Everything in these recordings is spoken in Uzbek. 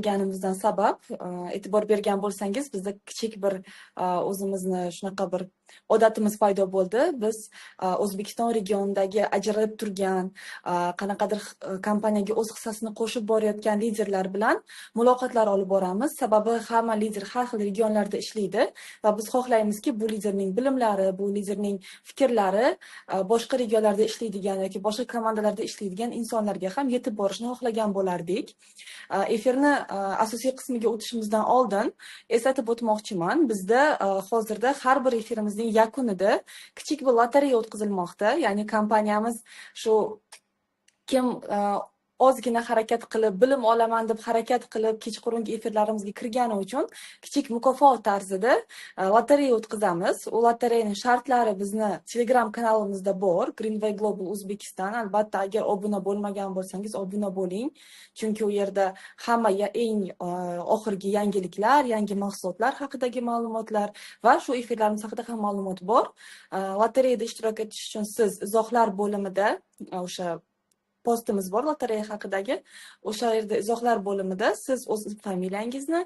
qilganimizdan sabab e'tibor bergan bo'lsangiz, bizda kichik bir o'zimizni shunaqa bir odatimiz paydo bo'ldi. Biz O'zbekiston regionidagi ajralib turgan qanaqadir kompaniyaga o'z hissasini qo'shib borayotgan liderlar bilan muloqotlar olib boramiz. Sababi hamma lider har xil regionlarda ishlaydi va biz xohlaymizki, bu liderning bilimlari, bu liderning fikrlari boshqa regionlarda ishlaydigan yoki boshqa komandalarda ishlaydigan insonlarga ham yetib borishni xohlagan bo'lardik. Efirni asosiy qismiga o'tishimizdan oldin eslatib o'tmoqchiman. Bizda hozirda har bir efirimizning yakunida kichik bir lotereya o'tkazilmoqda. Ya'ni kompaniyamiz shu kim ozgina harakat qilib, bilim olaman deb harakat qilib, kechqurungi efirlarimizga kirgani uchun kichik mukofot tarzida lotereya o'tkazamiz. U lotereyaning shartlari bizni Telegram kanalimizda bor, Greenway Global Uzbekistan. Albatta, agar obuna bo'lmagan bo'lsangiz, obuna bo'ling. Chunki u yerda hamma eng oxirgi yangiliklar, yangi mahsulotlar haqidagi ma'lumotlar va shu efirlarimiz haqida ham ma'lumot bor. Lotereyada ishtirok etish uchun siz izohlar bo'limida o'sha postimiz bor lotereya haqidagi. O'sha yerda izohlar bo'limida siz o'z familiyangizni,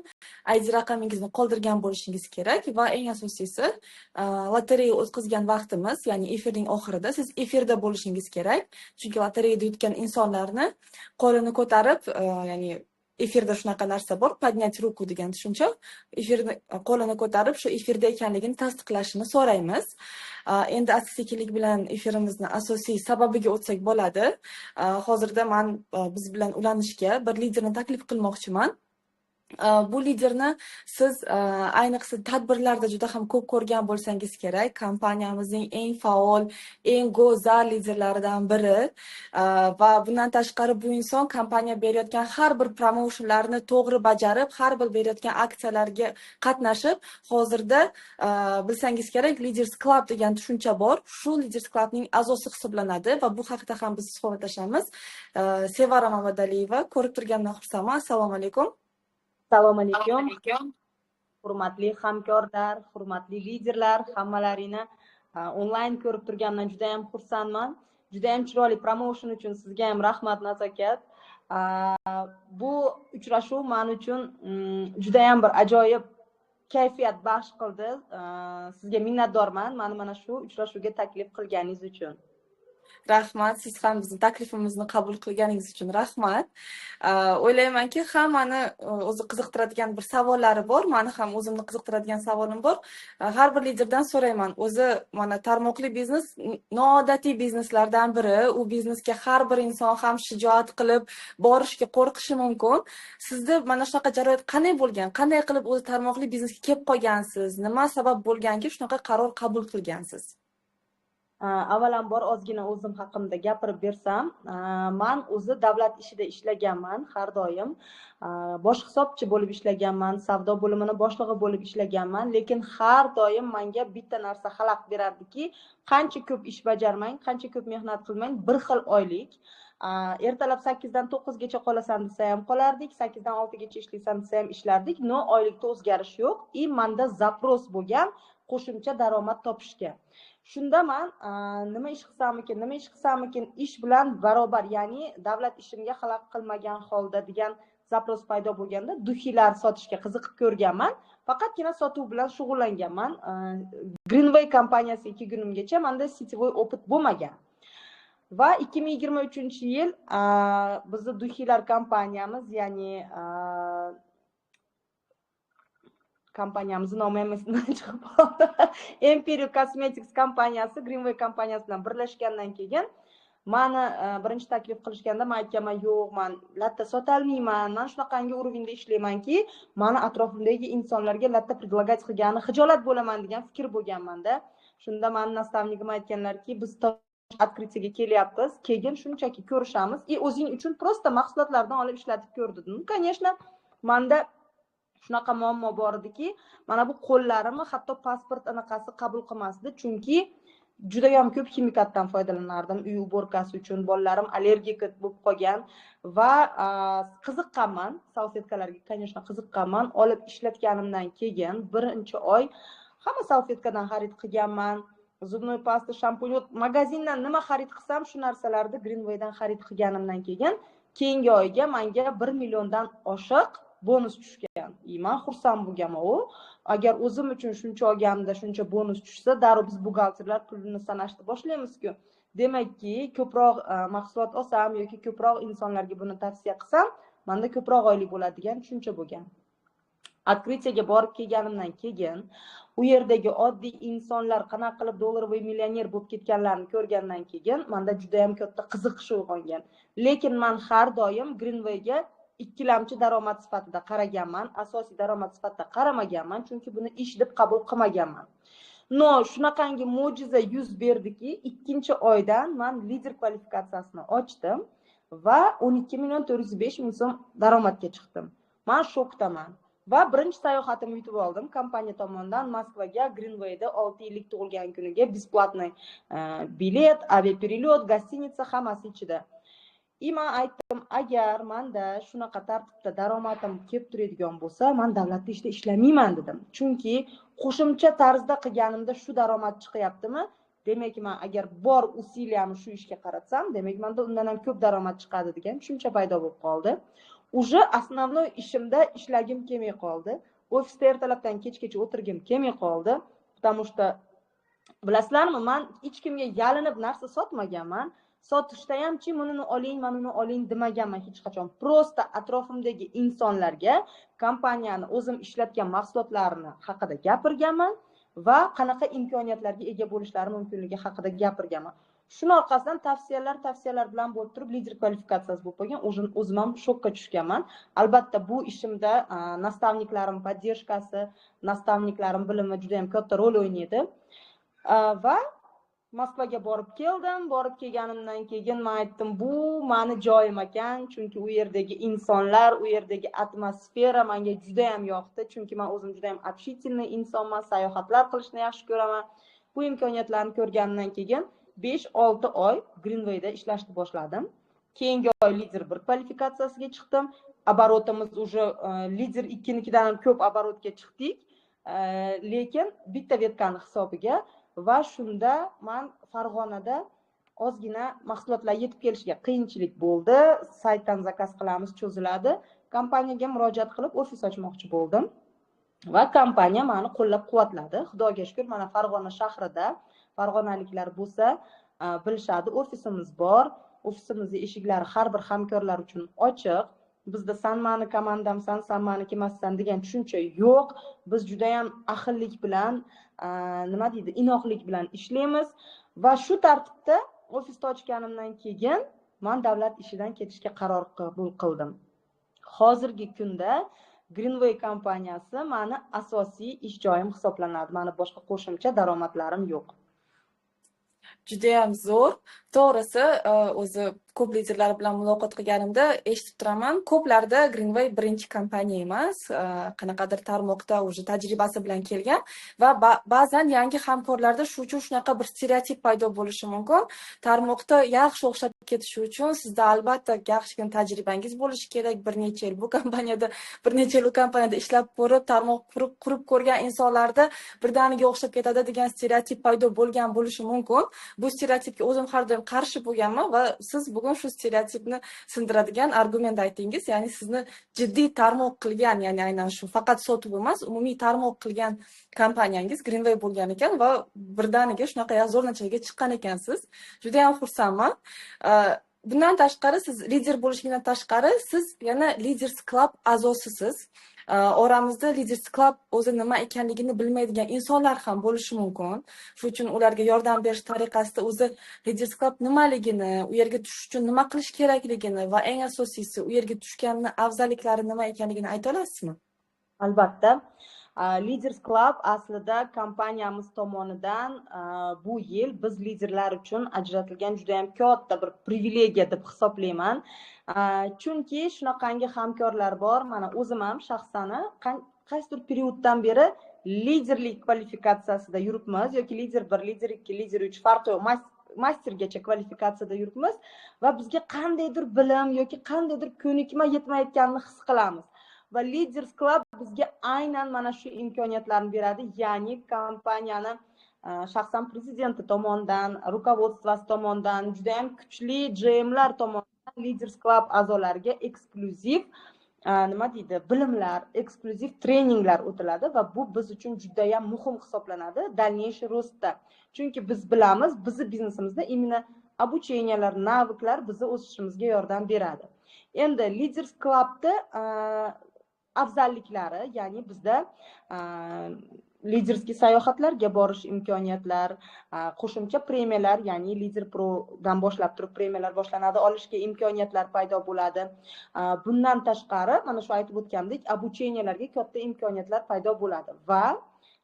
ID raqamingizni qoldirgan bo'lishingiz kerak va eng asosiysi lotereya o'tkazgan vaqtimiz, ya'ni efirning oxirida siz efirda bo'lishingiz kerak. Chunki lotereyada yutgan insonlarni qo'lini ko'tarib, ya'ni efirda shunaqa narsa bor, поднять руку degan tushuncha. Efirni qo'lini ko'tarib, shu efirda ekanligini tasdiqlashini so'raymiz. Endi asta-sekinlik bilan efirimizni asosiy sababiga o'tsak bo'ladi. Hozirda men biz bilan ulanishga bir liderni taklif qilmoqchiman. Bu liderni siz ayniqsa tadbirlarda juda ham ko'p ko'rgan bo'lsangiz kerak. Kompaniyamizning eng faol, eng go'zal liderlaridan biri va bundan tashqari bu inson kompaniya berayotgan har bir promotionlarni to'g'ri bajarib, har bir berayotgan aksiyalarga qatnashib, hozirda bilsangiz kerak, Leaders Club degan tushuncha bor. Shu Leaders Clubning a'zosi hisoblanadi va bu haqida ham biz suhbatlashamiz. Sevara Mamadaliyeva, ko'rib turgandan xursandman. Assalomu alaykum. Assalomu alaykum. Hurmatli hamkorlar, hurmatli liderlar, hammalaringni onlayn ko'rib turganimdan juda ham xursandman. Juda ham chiroyli promotion uchun sizga ham rahmat nazokat. Bu uchrashuv men uchun juda ham bir ajoyib kayfiyat baxsh qildi. Sizga minnatdorman mana shu uchrashuvga taklif qilganingiz uchun. Rahmat, siz ham bizning taklifimizni qabul qilganingiz uchun rahmat. O'ylaymanki, hammani o'zi qiziqtiradigan bir savollari bor. Meni ham o'zimni qiziqtiradigan savolim bor. Har bir liderdan so'rayman. O'zi mana tarmoqli biznes noodatiy bizneslardan biri. U biznesga har bir inson ham shijoat qilib borishga qo'rqishi mumkin. Sizda mana shunaqa jarayon qanday bo'lgan? Qanday qilib o'zi tarmoqli biznesga kelib qolgansiz? Nima sabab bo'lganki shunaqa qaror qabul qilgansiz? Avvalambor ozgina o'zim haqimda gapirib bersam, men o'zi davlat ishida ishlaganman har doim. Bosh hisobchi bo'lib ishlaganman, savdo bo'limini boshlig'i bo'lib ishlaganman, lekin har doim menga bitta narsa xalaqit berardiki, qancha ko'p ish bajarmang, qancha ko'p mehnat qilmang, bir xil oylik. Ertalab 8 dan 9 gacha qolasan desa ham qolardik, 8 dan 6 gacha ishlaysan desa ham ishlardik, no oylikda o'zgarish yo'q. Menda zapros bo'lgan qo'shimcha daromad topishga. Shunda men nima ish qilsamikin, ish bilan barobar, ya'ni davlat ishimga xalaqit qilmagan holda degan zapros paydo bo'lganda duxilar sotishga qiziqib ko'rganman. Faqatgina sotuv bilan shug'ullanganman. Greenway kompaniyasi 2 kunimgacha menda sitvoy opit bo'lmagan. Va 2023-yil bizning duxilar kompaniyamiz, ya'ni kompaniyamizning nomi ham esimdan chiqib qoldi. Empire Cosmetics kompaniyasi Greenway kompaniyasi bilan birlashgandan keyin meni birinchi taklif qilishganda men aytganman, yo'q, men latta sotolmayman, men shunaqangi уровеньda ishlaymanki, meni atrofimdagi insonlarga latta предлагать qilgani xijolat bo'laman degan fikr bo'lganmanda. Shunda meni nastavnigim aytganlarki, biz открытиyaga kelyapmiz, keyin shunchaki ko'rishamiz. O'zing uchun prosta mahsulotlardan olib ishlatib ko'r dedim. Конечно, menda shunaqa muammo bor ediki, mana bu qo'llarimni hatto pasport anaqasi qabul qilmasdi, chunki juda ham ko'p ximikatdan foydalanardim uy uborkasi uchun. Bolalarim allergik bo'lib qolgan va qiziqqanman, salfetkalarga, конечно, qiziqqanman. Olib ishlatganimdan keyin birinchi oy hamma salfetkadan xarid qilganman. Zubnoy pasta, shampun, magazindan nima xarid qilsam, shu narsalarni Greenwaydan xarid qilganimdan keyin keyingi oyga menga 1 milliondan oshiq bonus tushgan. Men xursand bo'lganman u. Agar o'zim uchun shuncha olganimda shuncha bonus tushsa, darrov biz buxgalterlar pulini sanashni boshlaymiz-ku. Demakki, ko'proq mahsulot olsam yoki ko'proq insonlarga buni tavsiya qilsam, menda ko'proq oylik bo'ladi degan tushuncha bo'lgan. Открытиyaga borib kelganimdan keyin u yerdagi oddiy insonlar qanaqa qilib dollarvoy millioner bo'lib ketganlarini ko'rgandan keyin menda juda ham katta qiziqish uyg'ongan. Lekin men har doim Greenwayga ikkilamchi daromad sifatida qaraganman, asosiy daromad sifatida qaramaganman, chunki buni ish deb qabul qilmaganman. No, shunaqangi mo'jiza yuz berdiki, 2-oydan men lider kvalifikatsiyasini ochdim va 12.405.000 so'm daromadga chiqdim. Men shokdaman. Va birinchi sayohatimni yutib oldim. Kompaniya tomonidan Moskvaga Greenwayda 6 yillik tug'ilgan kuniga besplatniy bilet, aviaperelyot, gostinitsa hammasi ichida. Men aytdim, agar menda shunaqa tartibda daromadim kelib turadigan bo'lsa, men davlat ishida ishlamayman dedim. Chunki qo'shimcha tarzda qilganimda shu daromad chiqyaptimi? Demak, men agar bor usiliyamni shu ishga qaratsam, demak, menda undan ham ko'p daromad chiqadi degan tushuncha paydo bo'lib qoldi. Уже основной ishimda ishlagim kelmay qoldi. Ofisda ertalabdan kechgacha o'tirgim kelmay qoldi. Потому что bilasizlarmi, men hech kimga yalinib narsa sotmaganman. Sotishda hamchi bunini oling, mana buni oling demaganman hech qachon. Prosta atrofimdagi insonlarga kompaniyani o'zim ishlatgan mahsulotlarini haqida gapirganman va qanaqa imkoniyatlarga ega bo'lishlari mumkinligi haqida gapirganman. Shuni orqasidan tavsiyalar bilan bo'lib turib lider kvalifikatsiyasi bo'lib qolgan. O'zim ham shokka tushganman. Albatta bu ishimda nastavniklarim podдержкасы, nastavniklarim bilimi juda ham katta rol o'ynaydi. Va Moskvaga borib keldim. Borib kelganimdan keyin men aytdim, bu meni joyim ekan, chunki u yerdagi insonlar, u yerdagi atmosfera menga juda ham yoqdi, chunki men o'zim juda ham общительный insonman, sayohatlar qilishni yaxshi ko'raman. Bu imkoniyatlarni ko'rgandan keyin 5-6 oy Greenwayda ishlashni boshladim. Keyingi oy lider 1 kvalifikatsiyasiga chiqdim. Оборотimiz уже lider 2nikidan ham ko'p оборотga chiqdik. Lekin bitta vetkani hisobiga va shunda men Farg'onada ozgina mahsulotlar yetib kelishiga qiyinchilik bo'ldi. Saytdan zakaz qilamiz, cho'ziladi. Kompaniyaga murojaat qilib ofis ochmoqchi bo'ldim. Va kompaniya meni qo'llab-quvvatladi. Xudoga shukr, mana Farg'ona shahrida farg'onaliklar bo'lsa bilishadi, ofisimiz bor. Ofisimizning eshiklari har bir hamkorlar uchun ochiq. Bizda san mani komandamsan, san maniki emassan degan tushuncha yo'q. Biz juda ham ahillik bilan, nima deydi, inoqlik bilan ishlaymiz va shu tartibda ofisni ochganimdan keyin men davlat ishidan ketishga qaror qabul qildim. Hozirgi kunda Greenway kompaniyasi meni asosiy ish joyim hisoblanadi. Meni boshqa qo'shimcha daromadlarim yo'q. Juda ham zo'r. To'g'risi, o'zi ko'p liderlar bilan muloqot qilganimda eshitib turaman, ko'plarda Greenway birinchi kompaniya emas, qanaqadir tarmoqda o'zi tajribasi bilan kelgan va ba'zan yangi hamkorlarda shu uchun shunaqa bir stereotip paydo bo'lishi mumkin. Tarmoqda yaxshi o'xshab ketishi uchun sizda albatta yaxshigina tajribangiz bo'lishi kerak. Bir necha yil bu kompaniyada, bir necha yil u kompaniyada ishlab ko'rib, tarmoq qurib ko'rgan insonlarda birdaniga o'xshab ketadi degan stereotip paydo bo'lgan bo'lishi mumkin. Bu stereotipga o'zim har doim qarshi bo'lganman va siz bugun shu stereotipni sindiradigan argument aytdingiz. Ya'ni sizni jiddiy tarmoq qilgan, ya'ni aynan shu faqat sotuv emas, umumiy tarmoq qilgan kompaniyangiz Greenway bo'lgan ekan va birdaniga shunaqa zo'r natijaga chiqqan ekansiz. Juda ham xursandman. Bundan tashqari, siz lider bo'lishingizdan tashqari, siz yana Leaders Club a'zosisiz. Oramizda Leaders Club o'zi nima ekanligini bilmaydigan insonlar ham bo'lishi mumkin. Shuning uchun ularga yordam berish tariqasida o'zi Leaders Club nimaligini, u yerga tushish uchun nima qilish kerakligini va eng asosiysi u yerga tushganning afzalliklari nima ekanligini ayta olasizmi? Albatta. Leaders Club aslida kompaniyamiz tomonidan bu yil biz liderlar uchun ajratilgan juda ham katta bir privilegiya deb hisoblayman. Chunki shunaqangi hamkorlar bor. Mana o'zim ham shaxsan qaysidir perioddan beri liderlik kvalifikatsiyasida yuribmiz yoki lider 1, lider 2, lider 3 farqi yo'q. Mastergacha kvalifikatsiyada yuribmiz va bizga qandaydir bilim yoki qandaydir ko'nikma yetmayotganini his qilamiz. Va Leaders Club bizga aynan mana shu imkoniyatlarni beradi. Ya'ni kompaniyani shaxsan prezidenti tomonidan, rukovodstvasi tomonidan, juda ham kuchli GMlar tomonidan Leaders Club a'zolariga eksklyuziv nima deydi, bilimlar, eksklyuziv treninglar o'tiladi va bu biz uchun juda ham muhim hisoblanadi дальнейший rostda. Chunki biz bilamiz, bizni biznesimizda imенно обучениялар, naviklar bizni o'sishimizga yordam beradi. Endi Leaders Clubda afzalliklari, ya'ni bizda liderskiy sayohatlarga borish imkoniyatlar, qo'shimcha premiyalar, ya'ni Lider Prodan boshlab turib premiyalar boshlanadi, olishga imkoniyatlar paydo bo'ladi. Bundan tashqari, mana shu aytib o'tgandek, обученияларga katta imkoniyatlar paydo bo'ladi va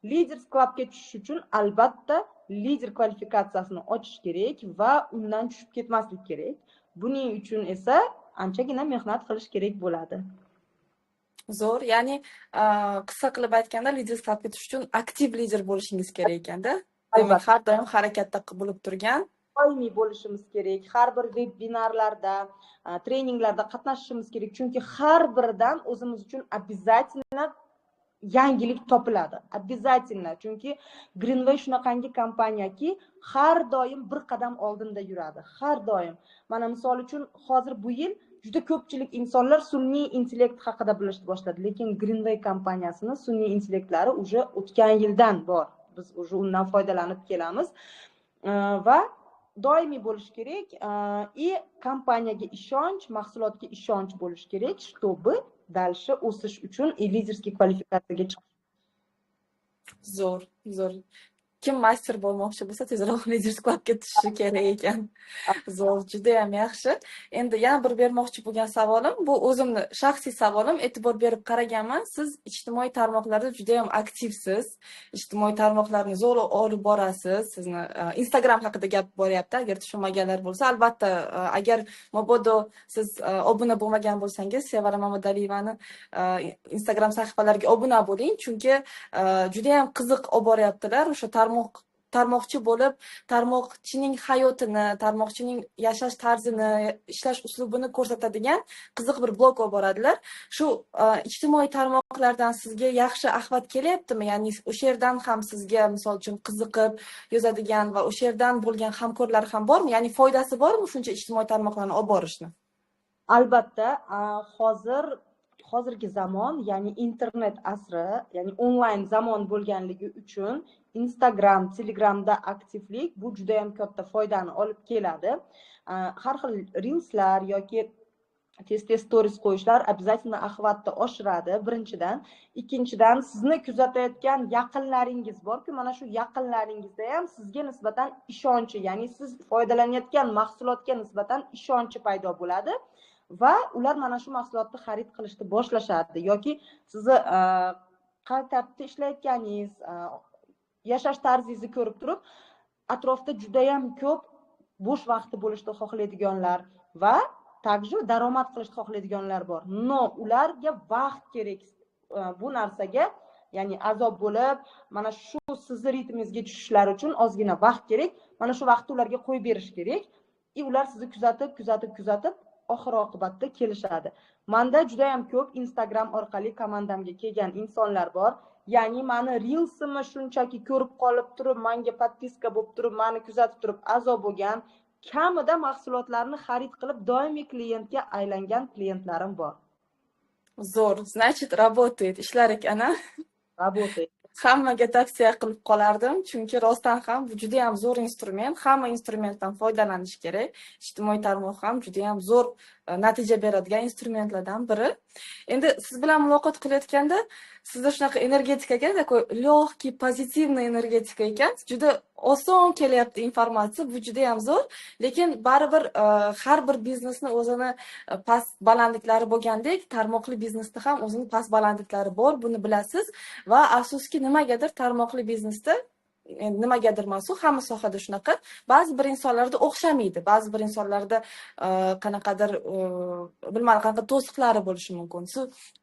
Leaders Clubga tushish uchun albatta lider kvalifikatsiyasini ochish kerak va undan tushib ketmaslik kerak. Buning uchun esa anchagina mehnat qilish kerak bo'ladi. Zo'r, ya'ni qisqa qilib aytganda Leaders Clubga tushish uchun aktiv lider bo'lishingiz kerak ekanda. Demak, har doim harakatda bo'lib turgan, doimiy bo'lishimiz kerak. Har bir vebinarlarda, treninglarda qatnashishimiz kerak. Chunki har biridan o'zimiz uchun обязательно yangilik topiladi. Обязательно. Chunki Greenway shunaqangi kompaniyaki, har doim bir qadam oldinda yuradi. Har doim. Mana misol uchun hozir bu yil juda ko'pchilik insonlar sun'iy intellekt haqida bilishni boshladi, lekin Greenway kompaniyasini sun'iy intellektlari уже o'tgan yildan bor. Biz уже undan foydalanib kelamiz va doimiy bo'lish kerak. И kompaniyaga ishonch, mahsulotga ishonch bo'lish kerak, чтобы дальше o'sish uchun liderskiy kvalifikatsiyaga chiqish. Zo'r, zo'r. Kim master bo'lmoqchi bo'lsa, tezroq Leaders Clubga tushishi kerak ekan. Zo'r, juda ham yaxshi. Endi yana bir bermoqchi bo'lgan savolim, bu o'zimni shaxsiy savolim, e'tibor berib qaraganman. Siz ijtimoiy tarmoqlarda juda ham aktivsiz. Ijtimoiy tarmoqlarni zo'r olib borasiz. Sizni Instagram haqida gap boryapti. Agar tushunmaganlar bo'lsa, albatta, agar mabodo siz obuna bo'lmagan bo'lsangiz, Sevara Mamadaliyevani Instagram sahifalariga obuna bo'ling, chunki juda ham qiziq olib boryaptilar. O'sha tarmoqchi bo'lib, tarmoqchining hayotini, tarmoqchining yashash tarzini, ishlash uslubini ko'rsatadigan qiziq bir blog olib boradilar. Shu ijtimoiy tarmoqlardan sizga yaxshi axlat kelyaptimi? Ya'ni o'sha yerdan ham sizga misol uchun qiziqib yozadigan va o'sha yerdan bo'lgan hamkorlar ham bormi? Ya'ni foydasi bormi shuncha ijtimoiy tarmoqlarni olib borishni? Albatta, hozirgi zamon, ya'ni internet asri, ya'ni onlayn zamon bo'lganligi uchun Instagram, Telegramda aktivlik bu juda ham katta foydani olib keladi. Har xil reelslar yoki tez-tez stories qo'yishlar обязательно axlatni oshiradi, birinchidan. Ikkinchidan, sizni kuzatayotgan yaqinlaringiz borku, mana shu yaqinlaringizda ham sizga nisbatan ishonchi, ya'ni siz foydalanayotgan mahsulotga nisbatan ishonchi paydo bo'ladi. Va ular mana shu mahsulotni xarid qilishni boshlashadi yoki sizni qay tartibda ishlayotganingiz, yashash tarzingizni ko'rib turib, atrofda juda ham ko'p bo'sh vaqti bo'lishni xohlaydiganlar va также daromad qilishni xohlaydiganlar bor. No, ularga vaqt kerak. Bu narsaga, ya'ni azob bo'lib, mana shu sizni ritmingizga tushishlari uchun ozgina vaqt kerak. Mana shu vaqtni ularga qo'yib berish kerak. Ular sizni kuzatib oxir oqibatda kelishadi. Menda juda ham ko'p Instagram orqali komandamga kelgan insonlar bor. Ya'ni meni reelsimni shunchaki ko'rib qolib turib, menga podpiska bo'lib turib, meni kuzatib turib azob bo'lgan, kamida mahsulotlarni xarid qilib doimiy klientga aylangan klientlarim bor. Zo'r, значит, работает, ishlar ekan, a? Работает. Hammaga tavsiya qilib qolardim, chunki rostdan ham bu juda ham zo'r instrument, hamma instrumentdan foydalanish kerak. Ijtimoiy tarmoq ham juda ham zo'r natija beradigan instrumentlardan biri. Endi siz bilan muloqot qilayotganda sizda shunaqa energetika ekan, такой легкий, pozitivniy energetika ekan. Juda oson kelyapti informatsiya, bu juda ham zo'r, lekin baribir har bir biznesni o'zini past balandliklari bo'lgandek, tarmoqli biznesda ham o'zini past balandliklari bor, buni bilasiz va afsuski nimagadir tarmoqli biznesda nimagadir emas, hamma sohada shunaqa. Ba'zi bir insonlarda o'xshamaydi, ba'zi bir insonlarda qanaqadir bilmadim, qanaqa to'siqlari bo'lishi mumkin.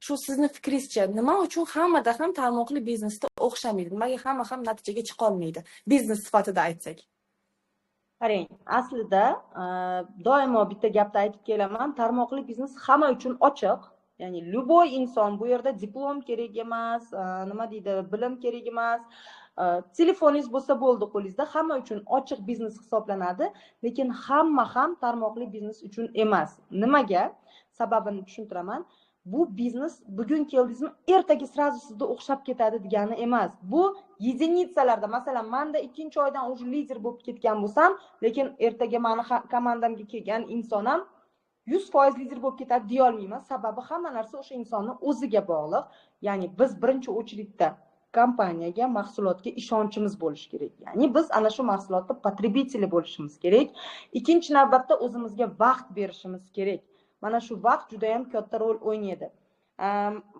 Shu sizni fikringizcha, nima uchun hammada ham tarmoqli biznesda o'xshamaydi? Nimaga hamma ham natijaga chiqa olmaydi? Biznes sifatida aytsak. Qarang, aslida doimo bitta gapni aytib kelaman, tarmoqli biznes hamma uchun ochiq. Ya'ni любой inson, bu yerda diplom kerak emas, nima deydi, bilim kerak emas. Telefoningiz bo'lsa bo'ldi qo'lingizda, hamma uchun ochiq biznes hisoblanadi, lekin hamma ham tarmoqli biznes uchun emas. Nimaga? Sababini tushuntiraman. bu biznes bugun keldingizmi ertaga sразу sizda o'xshab ketadi degani emas. Bu единицаlarda, masalan menda 2-oydan уже lider bo'lib ketgan bo'lsam, lekin ertaga meni komandamga kelgan inson ham 100% lider bo'lib ketadi deya olmayman. Sababi hamma narsa o'sha insonning o'ziga bog'liq. Ya'ni biz birinchi o'chlikda kompaniyaga, mahsulotga ishonchimiz bo'lishi kerak. Ya'ni biz ana shu mahsulotning потребители bo'lishimiz kerak. Ikkinchi navbatda o'zimizga vaqt berishimiz kerak. Mana shu vaqt juda ham katta rol o'ynaydi.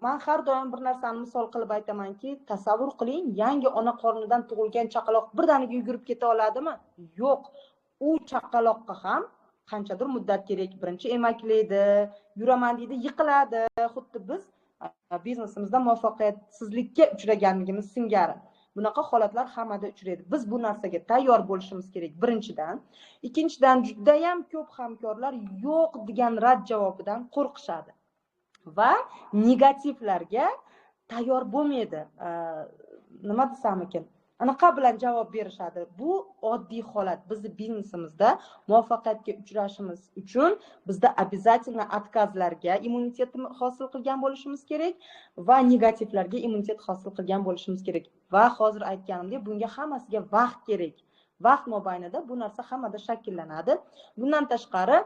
Men har doim bir narsani misol qilib aytamanki, tasavvur qiling, yangi ona qornidan tug'ilgan chaqaloq birdaniga yugurib keta oladimi? Yo'q. U chaqaloqqa ham qanchadir muddat kerak. Birinchi emaklaydi, yuraman deydi, yiqiladi. Xuddi biz biznesimizda muvaffaqiyatsizlikka uchraganligimiz singari. Bunaqa holatlar hammada uchraydi. Biz bu narsaga tayyor bo'lishimiz kerak birinchidan. Ikkinchidan, juda ham ko'p hamkorlar yo'q degan rad javobidan qo'rqishadi va negativlarga tayyor bo'lmaydi. Nima desam ekan? Anaqa bilan javob berishadi. Bu oddiy holat. Bizni biznesimizda muvaffaqiyatga uchrashimiz uchun bizda обязательно откazlarga immunitet hosil qilgan bo'lishimiz kerak va negativlarga immunitet hosil qilgan bo'lishimiz kerak. Va hozir aytganimdek, bunga hammasiga vaqt kerak. Vaqt mobaynida bu narsa hammada shakllanadi. Bundan tashqari,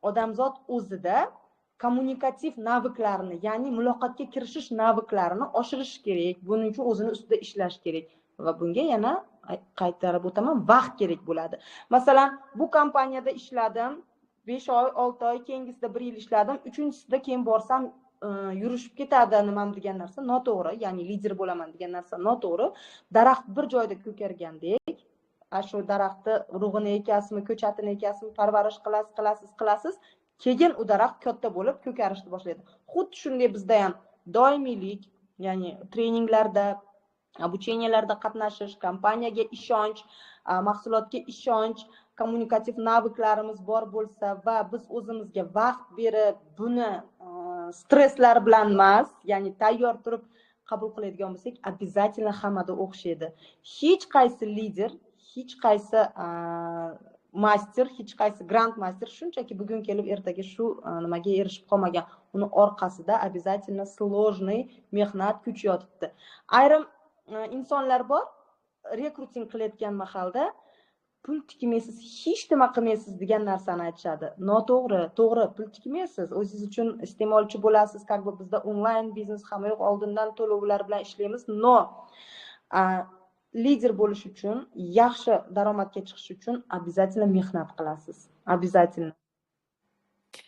odamzod o'zida kommunikativ naviklarini, ya'ni muloqotga kirishish naviklarini oshirish kerak. Buning uchun o'zini ustida ishlash kerak. Va bunga yana qaytarib o'taman, vaqt kerak bo'ladi. Masalan, bu kompaniyada ishladim, 5 oy, 6 oy, keyingisida 1 yil ishladim, 3-chisida keyin borsam yurishib ketadi nimam degan narsa noto'g'ri, ya'ni lider bo'laman degan narsa noto'g'ri. Daraxt bir joyda ko'kargandek, shu daraxtni urug'ini ekasizmi, ko'chatini ekasizmi, parvarish qilasiz, keyin u daraxt katta bo'lib ko'karishni boshlaydi. Xuddi shunday bizda ham doimiylik, ya'ni treninglarda, обученияларда qatnashish, kompaniyaga ishonch, mahsulotga ishonch, kommunikativ naviklarimiz bor bo'lsa va biz o'zimizga vaqt berib, buni stresslar bilan emas, ya'ni tayyor turib qabul qiladigan bo'lsak, обязательно hammada o'xshaydi. Hech qaysi lider, hech qaysi master, hech qaysi grand master shunchaki bugun kelib ertaga shu nimaga erishib qolmagan. Uni orqasida обязательно сложный mehnat, kuch yotibdi. Ayrim insonlar bor, rekruting qilayotgan mahalda pul tikmaysiz, hech nima qilmaysiz degan narsani aytishadi. Noto'g'ri, to'g'ri, pul tikmaysiz, o'zingiz uchun iste'molchi bo'lasiz, как бы bizda onlayn biznes ham yo'q, oldindan to'lovlar bilan ishlaymiz. No. Lider bo'lish uchun, yaxshi daromadga chiqish uchun обязательно mehnat qilasiz. Обязательно.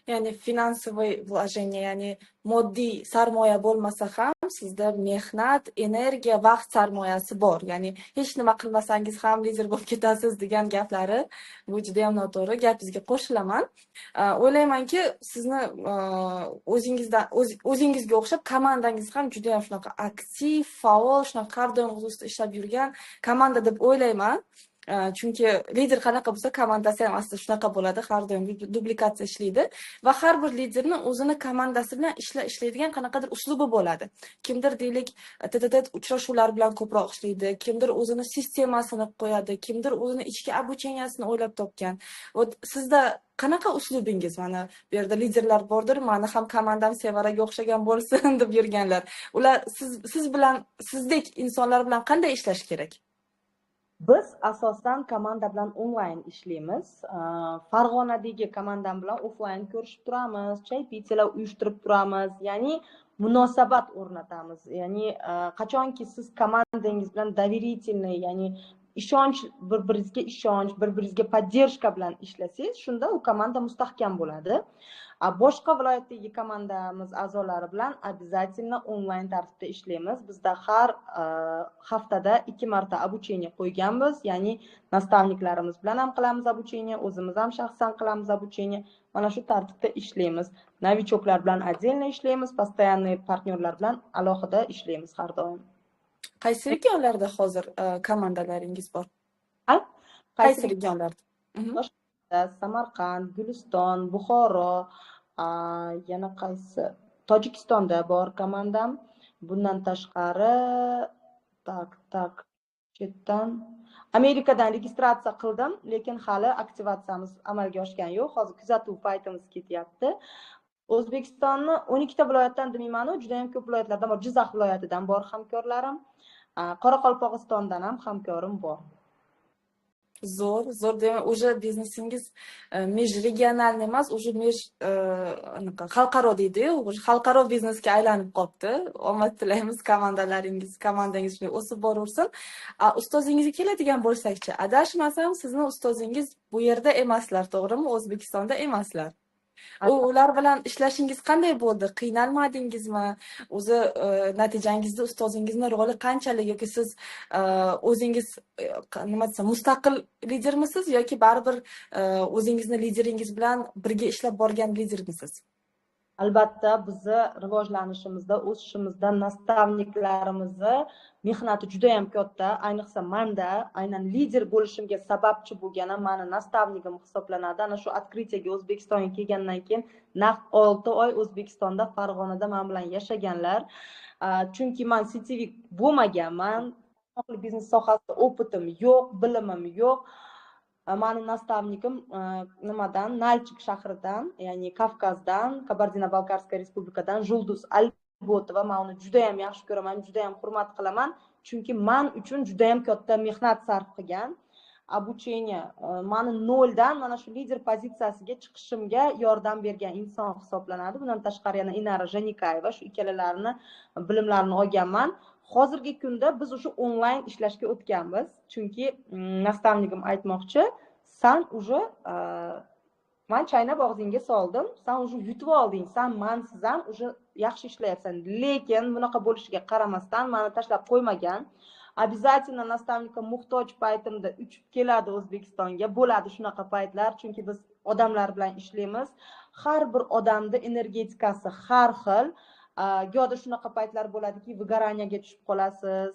Ya'ni finansoviy vложение, ya'ni moddiy sarmoya bo'lmasa ham sizda mehnat, energiya, vaqt sarmoyasi bor. Ya'ni hech nima qilmasangiz ham lider bo'lib ketasiz degan gaplari bu juda ham noto'g'ri. Gapingizga qo'shilaman. O'ylaymanki, sizni o'zingizga o'xshab komandangiz ham juda ham shunaqa aktiv, faol, shunaqa har doim o'z ustida ishlab yurgan komanda deb o'ylayman. Chunki lider qanaqa bo'lsa, komandasi ham aslida shunaqa bo'ladi, har doim duplikatsiya ishlaydi va har bir liderning o'zini komandasi bilan ishlaydigan qanaqadir uslubi bo'ladi. Kimdir deylik, uchrashuvlar bilan ko'proq ishlaydi, kimdir o'zini sistemasini qo'yadi, kimdir o'zini ichki обучениясini o'ylab topgan. Sizda qanaqa uslubingiz? Mana bu yerda liderlar bordir, meni ham komandam Sevaraga o'xshagan bo'lsin deb yurganlar. Ular siz bilan, sizdek insonlar bilan qanday ishlash kerak? Biz asosan komanda bilan onlayn ishlaymiz. Farg'onadagi komandam bilan offlayn ko'rishib turamiz, chaypitilar uyushtirib turamiz. Ya'ni munosabat o'rnatamiz. Ya'ni qachonki siz komandangiz bilan доверительный, ya'ni ishonch, bir-biringizga ishonch, bir-biringizga поддержка bilan ishlasangiz, shunda u komanda mustahkam bo'ladi. Boshqa viloyatdagi komandamiz a'zolari bilan обязательно onlayn tartibda ishlaymiz. Bizda har haftada 2 marta обучение qo'yganmiz, ya'ni nastavniklarimiz bilan ham qilamiz обучение, o'zimiz ham shaxsan qilamiz обучение. Mana shu tartibda ishlaymiz. Novichoklar bilan отдельно ishlaymiz, постоянный partnyorlar bilan alohida ishlaymiz har doim. Qaysi regionlarda hozir komandalaringiz bor? Qaysi regionlarda? Samarqand, Guliston, Buxoro, yana qaysi? Tojikistonda bor komandam. Bundan tashqari, chetdan Amerikadan registratsiya qildim, lekin hali aktivatsiyamiz amalga oshgani yo'q. Hozir kuzatuv paytimiz ketyapti. O'zbekistonni 12 ta viloyatdan demayman, juda ham ko'p viloyatlardan bor. Jizzax viloyatidan bor hamkorlarim, Qoraqalpog'istondan ham hamkorim bor. Zo'r, zo'r. Demak, уже biznesingiz межрегиональный emas, уже anaqa xalqaro deydi-yu, уже xalqaro biznesga aylanib qolibdi. Omad tilaymiz komandangiz shunday o'sib boraversin. Ustozingizga keladigan bo'lsak-chi, adashmasam, sizni ustozingiz bu yerda emaslar, to'g'rimi? O'zbekistonda emaslar. Ular bilan ishlashingiz qanday bo'ldi? Qiynalmadingizmi? O'zi natijangizda ustozingizni roli qanchalik, yoki siz o'zingiz nima desam, mustaqil lidermisiz yoki baribir o'zingizni lideringiz bilan birga ishlab borgan lidermisiz? Albatta, bizni rivojlanishimizda, o'sishimizda nastavniklarimizni mehnati juda ham katta. Ayniqsa menda aynan lider bo'lishimga sababchi bo'lgan mani nastavnigim hisoblanadi. Ana shu открытиеga O'zbekistonga kelgandan keyin naq 6 oy O'zbekistonda Farg'onada men bilan yashaganlar. Chunki men sitivik bo'lmaganman, biznes sohasida o'pitim yo'q, bilimim yo'q. Mani nastavnikim nimadan, Nalchik shahridan, ya'ni Kavkazdan, Kabardino-Balkarskiy respublikadan Julduz Albotova. Men uni juda ham yaxshi ko'raman, juda ham hurmat qilaman, chunki men uchun juda ham katta mehnat sarf qilgan. Обучение mani noldan mana shu lider pozitsiyasiga chiqishimga yordam bergan inson hisoblanadi. Bundan tashqari yana Inara Janikayeva, shu ikkalalarini bilimlarini olganman. Hozirgi kunda biz o'sha onlayn ishlashga o'tganmiz. Chunki nastavnigim aytmoqchi, sen уже men chaynab og'zingga soldim, sen уже yutib olding, sen mensiz ham уже yaxshi ishlayapsan. Lekin bunaqa bo'lishiga qaramasdan meni tashlab qo'ymagan. Обязательно nastavnikka muhtoj paytimda uchib keladi O'zbekistonga. Bo'ladi shunaqa paytlar, chunki biz odamlar bilan ishlaymiz. Har bir odamning energetikasi har xil. Yo'da shunaqa paytlar bo'ladiki, выгораниyaga tushib qolasiz.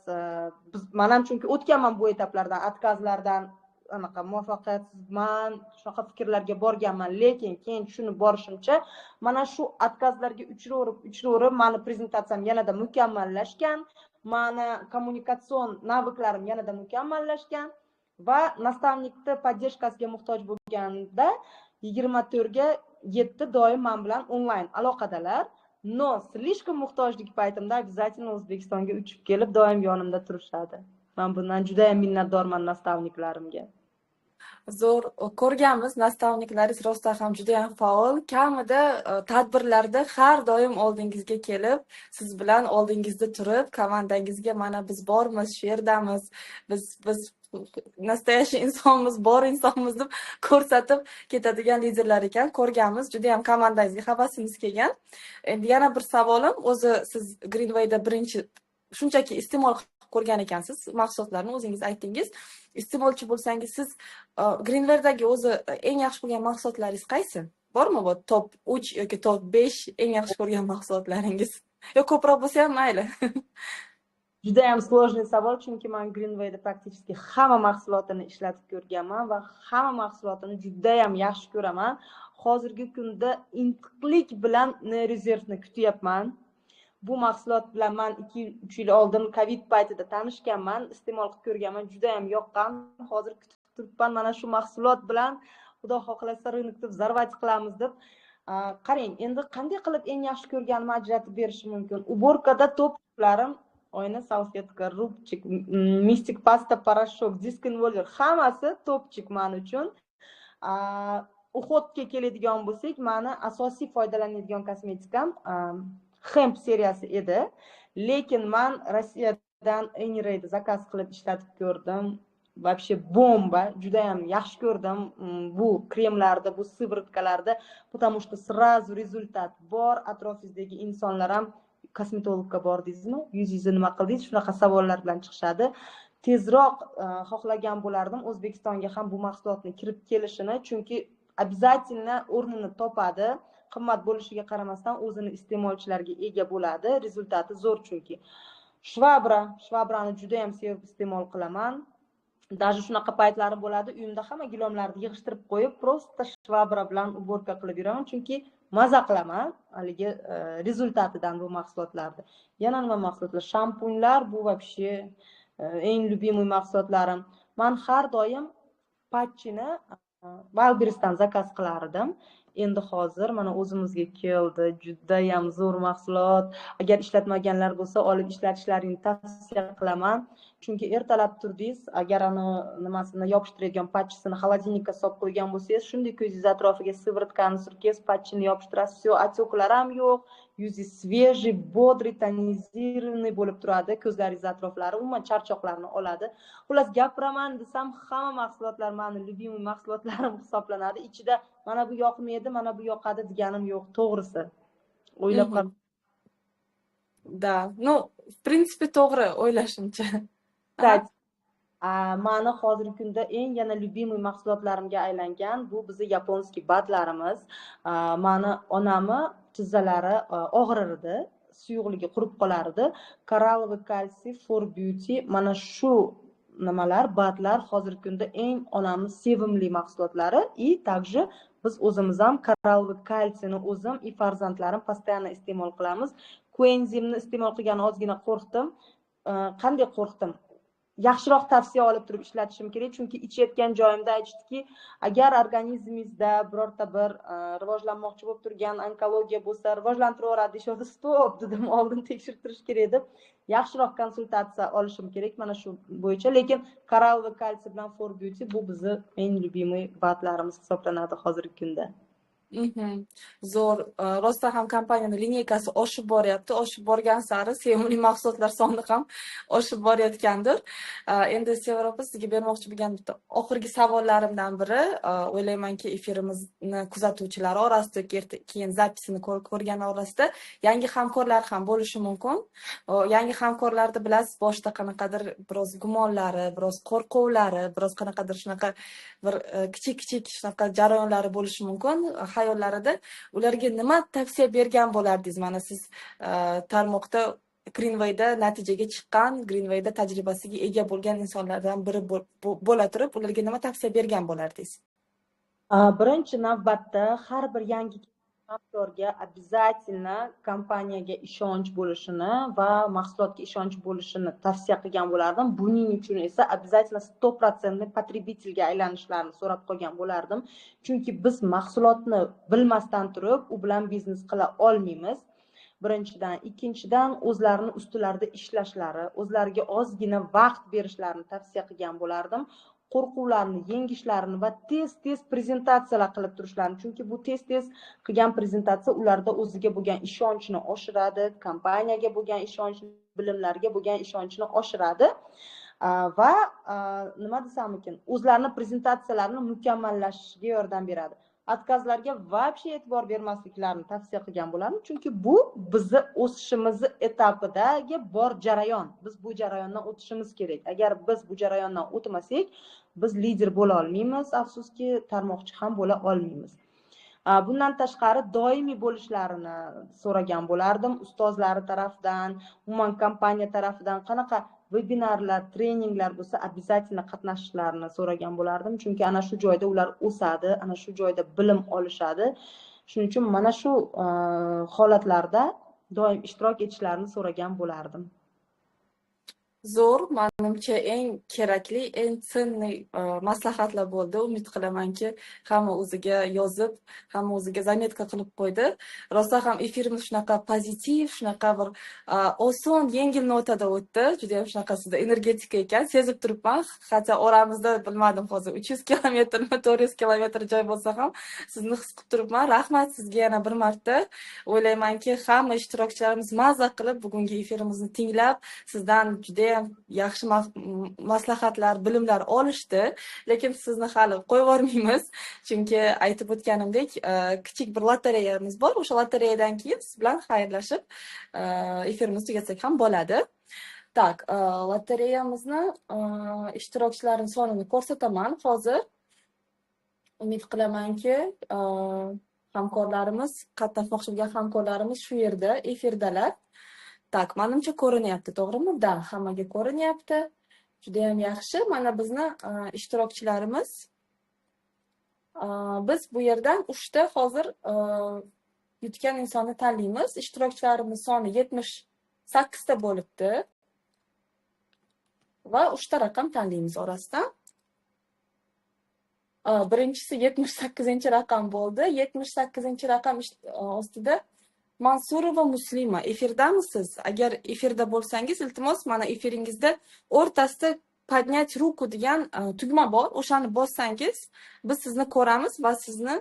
Men ham chunki o'tganman bu etaplardan, откazlardan, anaqa muvaffaqiyatsizman, shunaqa fikrlarga borganman, lekin keyin tushunib borishimcha, mana shu откazlarga uchraverib, meni prezentatsiyam yanada mukammallashgan, meni kommunikatsion naviklarim yanada mukammallashgan va nastavnikning поддержкasiga muhtoj bo'lganda 24 ga 7 doim men bilan onlayn aloqadalar. No, слишком muhtojlik paytimda обязательно O'zbekistonga uchib kelib, doim yonimda turishadi. Men bundan juda ham minnatdorman nastavniklarimga. Zo'r, ko'rganmiz, nastavniklaringiz rostdan ham juda ham faol. Kamida tadbirlarda har doim oldingizga kelib, siz bilan oldingizda turib, komandangizga mana biz bormiz, shu yerdamiz, biz nastoящий insonmiz, bor insonmiz deb ko'rsatib ketadigan liderlar ekan. Ko'rganmiz, juda ham komandangizga havasimiz kelgan. Endi yana bir savolim, o'zi siz Greenway'da birinchi shunchaki iste'mol ko'rgan ekansiz, mahsulotlarni o'zingiz aytdingiz. Iste'molchi bo'lsangiz, siz Greenway'dagi o'zi eng yaxshi bo'lgan mahsulotlaringiz qaysi? Bormi bu top 3 yoki top 5 eng yaxshi ko'rgan mahsulotlaringiz? Yo, ko'proq bo'lsa ham mayli. Juda ham сложный savol, chunki men Greenway'da praktически hamma mahsulotini ishlatib ko'rganman va hamma mahsulotini juda ham yaxshi ko'raman. Hozirgi kunda intiqlik bilan rezervni kutyapman. Bu mahsulot bilan men 2-3 yil oldin Covid paytida tanishganman, iste'mol qilib ko'rganman, juda ham yoqqan. Hozir kutib turibman, mana shu mahsulot bilan Xudo xohlasa rynokda zarvat qilamiz deb. Qarang, endi qanday qilib eng yaxshi ko'rganimni ajratib berishim mumkin. Uborkada toplarım, oyna salfetka, rubchik, mistik pasta, порошок, disk involver, hammasi topchik men uchun. Uxotga keladigan bo'lsak, meni asosiy foydalanadigan kosmetikam Hemp seriyasi edi, lekin men Rossiyadan Eniray'da zakaz qilib ishlatib ko'rdim. Вообще bomba, juda ham yaxshi ko'rdim bu kremlarda, bu sivrotkalarda, потому что сразу rezultat bor. Atrofingizdagi insonlar ham kosmetologga bordingizmi, yuzingizni nima qildingiz, shunaqa savollar bilan chiqishadi. Tezroq xohlagan bo'lardim O'zbekistonga ham bu mahsulotni kirib kelishini, chunki обязательно o'rnini topadi. Qimmat bo'lishiga qaramasdan o'zini iste'molchilarga ega bo'ladi. Rezultati zo'r chunki. Shvabrani juda ham sevib iste'mol qilaman. Даже shunaqa paytlarim bo'ladi, uyimda hamma gilomlarni yig'ishtirib qo'yib, просто shvabra bilan uborka qilib yuraman, chunki maza qilaman haligi rezultatidan bu mahsulotlarni. Yana nima mahsulotlar? Shampunlar, bu вообще eng любимый mahsulotlarim. Men har doim patchini Wildberries'dan zakaz qilardim. endi hozir mana o'zimizga keldi. Judayam zo'r mahsulot. Agar ishlatmaganlar bo'lsa, olib ishlatishlaringni tavsiya qilaman. Chunki ertalab turdingiz, agar nimasini yopishtiradigan patchisini холодильникка solib qo'ygan bo'lsangiz, shunday ko'zingiz atrofiga sivritkani surkangiz, patchini yopishtirasiz. Все, отекlar ham yo'q. Yuzingiz свежий, бодрый, tonizirованный bo'lib turadi. Ko'zlaringiz atroflari umuman charchoqlarni oladi. Xullas, gapiraman desam, hamma mahsulotlar meni любимый mahsulotlarim hisoblanadi. Ichida mana bu yoqmaydi, mana bu yoqadi deganim yo'q, to'g'risi. O'ylab Mhm. Да, ну, в принципе, to'g'ri o'ylashimcha. qarang. Mani hozirgi kunda eng yana любимый mahsulotlarimga aylangan bu bizni yaponskiy badlarimiz. Mani onamni tizzalari og'rir edi, suyuqligi qurib qolar edi. Korallovый kalsiy for beauty mana shu nimalar, badlar hozirgi kunda eng onamni sevimli mahsulotlari. И также biz o'zimiz ham korallovый kalsiyni o'zim и farzandlarim постоянно iste'mol qilamiz. Koenzimni iste'mol qilgani ozgina qo'rqdim. Qanday qo'rqdim? Yaxshiroq tavsiya olib turib ishlatishim kerak, chunki ichayotgan joyimda aytishdiki, agar organizmingizda birorta bir rivojlanmoqchi bo'lib turgan onkologiya bo'lsa, rivojlantiraveradi deyishadi. Stop dedim, oldin tekshirtirish kerak deb, yaxshiroq konsultatsiya olishim kerak mana shu bo'yicha. Lekin korallovый kalsiy bilan for beauty bu bizni eng любимый badlarimiz hisoblanadi hozirgi kunda. Zo'r. Rostdan ham kompaniyani lineykasi oshib boryapti. Oshib borgan sari sevimli mahsulotlar soni ham oshib borayotgandir. Endi Sevara opa, sizga bermoqchi bo'lgan bitta oxirgi savollarimdan biri, o'ylaymanki, efirimizni kuzatuvchilari orasida, keyin zapisini ko'rgan orasida yangi hamkorlar ham bo'lishi mumkin. Yangi hamkorlarni bilasiz, boshida qanaqadir biroz gumonlari, biroz qo'rquvlari, biroz qanaqadir shunaqa bir kichik shunaqa jarayonlari bo'lishi mumkin hayollarida. Ularga nima tavsiya bergan bo'lardingiz? Mana siz tarmoqda Greenwayda natijaga chiqqan, Greenwayda tajribasiga ega bo'lgan insonlardan biri bo'la turib, ularga nima tavsiya bergan bo'lardingiz? Birinchi navbatda har bir yangi hamkorga обязательно kompaniyaga ishonch bo'lishini va mahsulotga ishonch bo'lishini tavsiya qilgan bo'lardim. Buning uchun esa обязательно 100% потребительga aylanishlarini so'rab qolgan bo'lardim. Chunki biz mahsulotni bilmasdan turib, u bilan biznes qila olmaymiz. Birinchidan, ikkinchidan o'zlarini ustilarida ishlashlari, o'zlariga ozgina vaqt berishlarini tavsiya qilgan bo'lardim. Qo'rquvlarni yengishlarini va tez prezentatsiyalar qilib turishlarini, chunki bu tez qilgan prezentatsiya ularda o'ziga bo'lgan ishonchni oshiradi, kompaniyaga bo'lgan ishonchni, bilimlarga bo'lgan ishonchni oshiradi va nima desam ekan, o'zlarini prezentatsiyalarini mukammallashishiga yordam beradi. Откazlarga вообще e'tibor bermasliklarini tavsiya qilgan bo'lardim, chunki bu bizni o'sishimiz etapidagi bor jarayon. Biz bu jarayondan o'tishimiz kerak. Agar biz bu jarayondan o'tmasak, biz lider bo'la olmaymiz, afsuski tarmoqchi ham bo'la olmaymiz. Bundan tashqari doimiy bo'lishlarini so'ragan bo'lardim, ustozlari tarafidan, umuman kompaniya tarafidan qanaqa vebinarlar, treninglar bo'lsa, обязательно qatnashishlarini so'ragan bo'lardim, chunki ana shu joyda ular o'sadi, ana shu joyda bilim olishadi. Shuning uchun mana shu holatlarda doim ishtirok etishlarini so'ragan bo'lardim. Zo'r, menimcha eng kerakli, eng sinniy maslahatlar bo'ldi. Umid qilamanki, hamma o'ziga yozib, hamma o'ziga zametka qilib qo'ydi. Rosa ham efirimiz shunaqa pozitiv, shunaqa bir oson, yengil notada o'tdi. Juda ham shunaqa sizda energetika ekan, sezib turibman. Hatto oramizda bilmadim hozir 300 kilometrmi, 400 kilometr joy bo'lsa ham sizni his qilib turibman. Rahmat sizga yana bir marta. O'ylaymanki, hamma ishtirokchilarimiz mazza qilib bugungi efirimizni tinglab, sizdan juda yaxshi maslahatlar, bilimlar olishdi, lekin sizni hali qo'yib yubormaymiz, chunki aytib o'tganimdek, kichik bir lotereyamiz bor. O'sha lotereyadan keyin siz bilan xayrlashib, efirimizni tugatsak ham bo'ladi. Tak, lotereyamizni ishtirokchilarning sonini ko'rsataman hozir. Umid qilamanki, hamkorlarimiz, qatnashmoqchi bo'lgan hamkorlarimiz shu yerda, efirdalar. Tak, menimcha ko'rinyapti, to'g'rimi? Da, hammaga ko'rinyapti. Juda ham yaxshi. Mana bizni ishtirokchilarimiz. Biz bu yerdan 3 ta hozir yutgan insonni tanlaymiz. Ishtirokchilarimiz soni 78 ta bo'libdi. Va 3 ta raqam tanlaymiz orasidan. Birinchisi 78-raqam bo'ldi. 78-raqam ostida Mansurova Muslima, efirdamisiz? Agar efirda bo'lsangiz, iltimos, mana efiringizda o'rtasida поднять руку degan tugma bor. O'shani bossangiz, biz sizni ko'ramiz va sizni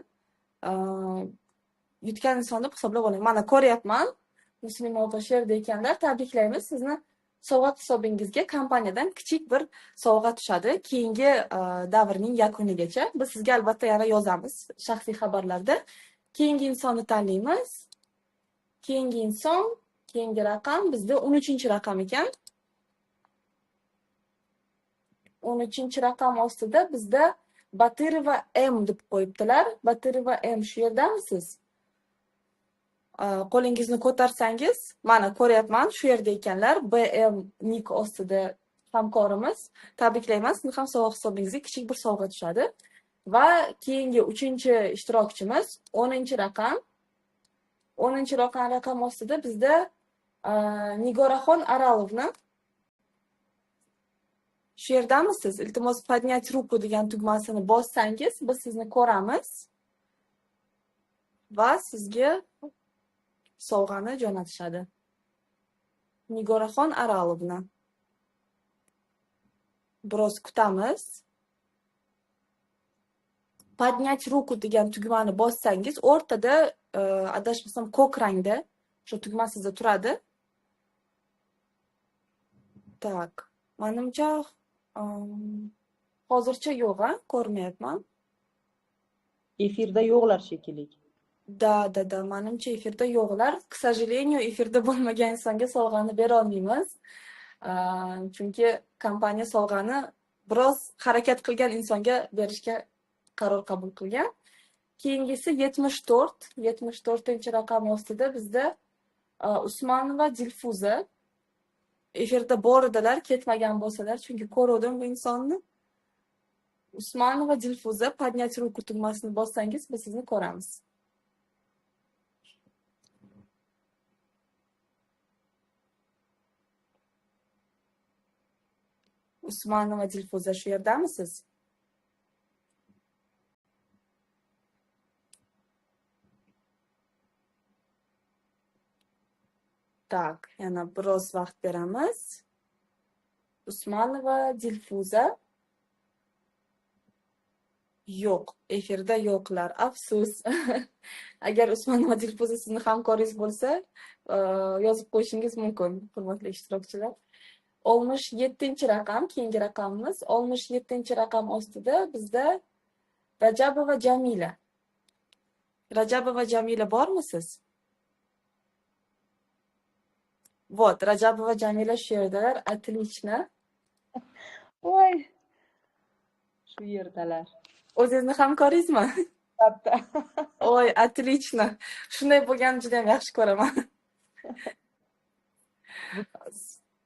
yutgan inson deb hisoblab olamiz. Mana ko'ryapman. Muslima opa shu yerda ekanlar. Tabriklaymiz sizni. Sovg'a hisobingizga kompaniyadan kichik bir sovg'a tushadi. Keyingi davrning yakunigacha biz sizga albatta yana yozamiz shaxsiy xabarlarda. Keyingi insonni tanlaymiz. Keyingi inson, keyingi raqam bizda 13-raqam ekan. 13-raqam ostida bizda Batırova M deb qo'yibdilar. Batırova M, shu yerdamisiz? Qo'lingizni ko'tarsangiz, mana ko'ryapman, shu yerda ekanlar. BM nik ostida hamkorimiz. Tabriklayman, sizni ham sovg'a hisobingizga kichik bir sovg'a tushadi. Va keyingi 3-ishtirokchimiz 10-raqam. 10-raqam ostida bizda Nigoraxon Aralovna. Shu yerdamisiz? Iltimos, поднять руку degan tugmasini bossangiz, biz sizni ko'ramiz va sizga sovg'ani jo'natishadi. Nigoraxon Aralovna. Biroz kutamiz. Поднять руку degan tugmani bossangiz, o'rtada adashmasam ko'k rangda shu tugma sizda turadi. Tak, menimcha hozircha yo'q, ko'rmayapman. Efirda yo'qlar shekilli. Da, menimcha efirda yo'qlar. К сожалению, efirda bo'lmagan insonga sovg'ani bera olmaymiz. Chunki kompaniya sovg'ani biroz harakat qilgan insonga berishga qaror qabul qilgan. Keyingisi 74, 74-raqam ostida bizda Usmonova Dilfuza. Efirda bor edilar, ketmagan bo'lsalar, chunki ko'rdim bu insonni. Usmonova Dilfuza, поднять руку tugmasini bossangiz, biz sizni ko'ramiz. Usmonova Dilfuza, shu yerdamisiz? Tak, yana biroz vaqt beramiz. Usmonova Dilfuza. Yo'q, efirda yo'qlar. Afsus. Agar Usmonova Dilfuza sizni hamkoringiz bo'lsa, yozib qo'yishingiz mumkin, hurmatli ishtirokchilar. 67-raqam, keyingi raqamimiz. 67-raqam ostida bizda Rajabova Jamila. Rajabova Jamila bormisiz? Вот, Rajabova Jamila shu yerdalar. Отлично. Voy. Shu yerdalar. O'zingizni hamkoringizmi? Albatta. Oy, отлично. Shunday bo'lganini juda ham yaxshi ko'raman.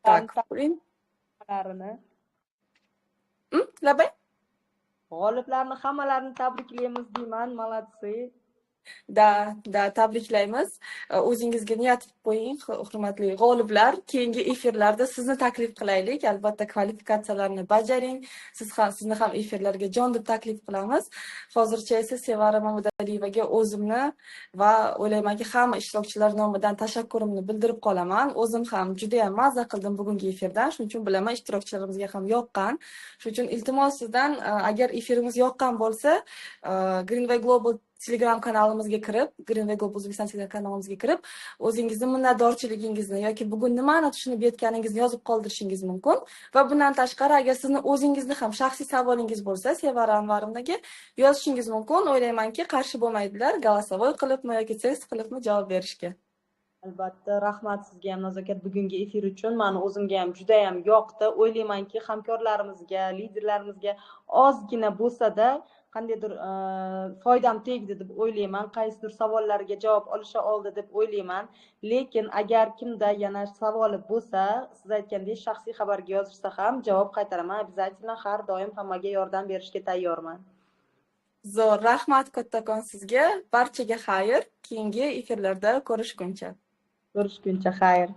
Tak, qo'ying. Labay? G'oliblarni hammalarini tabriklaymiz deyman, молодцы. Da, tabriklaymiz. O'zingizga niyat qilib qo'ying, hurmatli g'oliblar. Keyingi efirlarda sizni taklif qilaylik. Albatta, kvalifikatsiyalarni bajaring. Sizni ham efirlarga jon deb taklif qilamiz. Hozircha esa Sevara Mamudaliyevaga o'zimni va o'ylaymanki hamma ishtirokchilar nomidan tashakkurimni bildirib qolaman. O'zim ham juda ham mazza qildim bugungi efirdan. Shuning uchun bilaman ishtirokchilarimizga ham yoqqan. Shuning uchun iltimos sizdan, agar efirimiz yoqqan bo'lsa, Greenway Global Telegram kanalimizga kirib, Greenway Global Uzbekistan Telegram kanalimizga kirib, o'zingizni minnatdorchiligingizni yoki bugun nimani tushunib yetganingizni yozib qoldirishingiz mumkin. Va bundan tashqari, agar sizni o'zingizni ham shaxsiy savolingiz bo'lsa, Sevara Anvarovnaga yozishingiz mumkin. O'ylaymanki, qarshi bo'lmaydilar, голосовой qilibmi yoki test qilibmi javob berishga. Albatta, rahmat sizga ham Nazokat bugungi efir uchun. Meni o'zimga ham juda ham yoqdi. O'ylaymanki, hamkorlarimizga, liderlarimizga ozgina bo'lsa-da qandaydir foydam tegdi deb o'ylayman. Qaysidir savollarga javob olisha oldi deb o'ylayman. Lekin agar kimda yana savoli bo'lsa, siz aytgandek shaxsiy xabarga yozishsa ham javob qaytaraman. Обязательно har doim hammaga yordam berishga tayyorman. Zo'r, rahmat kattakon sizga. Barchaga xayr. Keyingi efirlarda ko'rishguncha. Ko'rishguncha xayr.